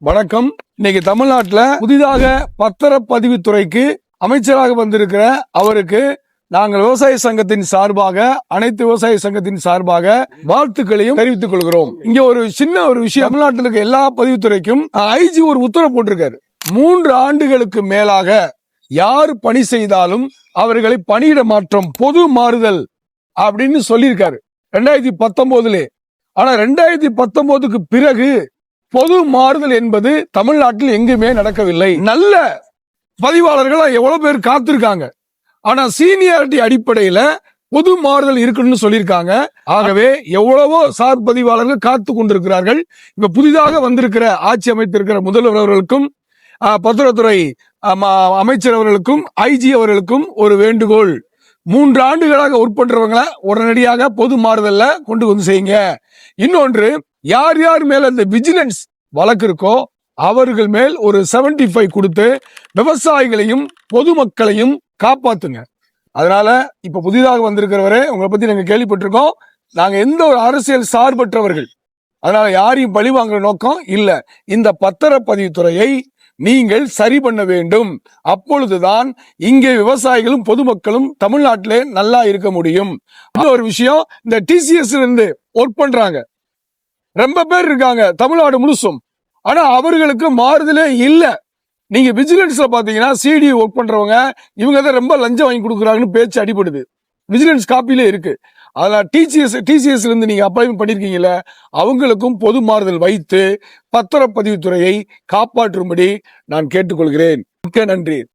வணக்கம். இன்னைக்கு தமிழ்நாட்டில் புதிதாக பத்திரப்பதிவுத்துறைக்கு அமைச்சராக வந்திருக்கிற அவருக்கு நாங்கள் விவசாய சங்கத்தின் சார்பாக, அனைத்து விவசாய சங்கத்தின் சார்பாக வாழ்த்துக்களையும் தெரிவித்துக் கொள்கிறோம். இங்க ஒரு சின்ன விஷயம், தமிழ்நாட்டில் இருக்க எல்லா பதிவுத்துறைக்கும் ஐஜி ஒரு உத்தரவு போட்டிருக்காரு. 3 ஆண்டுகளுக்கு மேலாக யார் பணி செய்தாலும் அவர்களை பணியிட மாற்றம், பொது மாறுதல் அப்படின்னு சொல்லியிருக்காரு 2019. ஆனா 2019க்கு பிறகு பொது மாறுதல் என்பது தமிழ்நாட்டில் எங்குமே நடக்கவில்லை. நல்ல பதிவாளர்கள் எவ்வளவு பேர் காத்திருக்காங்க, ஆனா சீனியாரிட்டி அடிப்படையில பொது மாறுதல் இருக்குன்னு சொல்லியிருக்காங்க. ஆகவே எவ்வளவோ சார் பதிவாளர்கள் காத்து கொண்டிருக்கிறார்கள். இப்ப புதிதாக வந்திருக்கிற ஆட்சி அமைத்திருக்கிற முதல்வர் அவர்களுக்கும், பத்திரத்துறை அமைச்சர் அவர்களுக்கும், ஐஜி அவர்களுக்கும் ஒரு வேண்டுகோள். 3 ஆண்டுகளாக ஒர்க் பண்றவங்களை உடனடியாக பொது மாறுதல்ல கொண்டு வந்து செய்யுங்க. இன்னொன்று, யார் யார் மேல இந்த விஜிலன்ஸ் வழக்கு இருக்கோ அவர்கள் மேல் ஒரு 75 கொடுத்து விவசாயிகளையும் பொதுமக்களையும் காப்பாத்துங்க. அதனால இப்ப புதிதாக வந்திருக்கிறவரே, உங்களை பத்தி நாங்க கேள்விப்பட்டிருக்கோம். நாங்க எந்த ஒரு அரசியல் சார்பற்றவர்கள், அதனால யாரையும் பழி வாங்குற நோக்கம் இல்ல. இந்த பத்திரப்பதிவுத்துறையை நீங்கள் சரி பண்ண வேண்டும். அப்பொழுதுதான் இங்கே விவசாயிகளும் பொதுமக்களும் தமிழ்நாட்டிலே நல்லா இருக்க முடியும். ஒரு விஷயம், இந்த டிசிஎஸ் இருந்து ஒர்க் பண்றாங்க ரொம்ப பேர் இருக்காங்க தமிழ்நாடு முழுசும். ஆனா அவர்களுக்கு மாறுதலே இல்ல. நீங்க விஜிலன்ஸ்ல பாத்தீங்கன்னா சிடி ஒர்க் பண்றவங்க இவங்க தான் ரொம்ப லஞ்சம் வாங்கி கொடுக்குறாங்கன்னு பேச்சு அடிபடுது. விஜிலன்ஸ் காப்பிலே இருக்கு. அதனால டிசிஎஸ் இருந்து நீங்க அப்பாயின்மெண்ட் பண்ணிருக்கீங்கல்ல, அவங்களுக்கும் பொது மாறுதல் வைத்து பத்திரப்பதிவுத்துறையை காப்பாற்றும்படி நான் கேட்டுக்கொள்கிறேன். மிக்க நன்றி.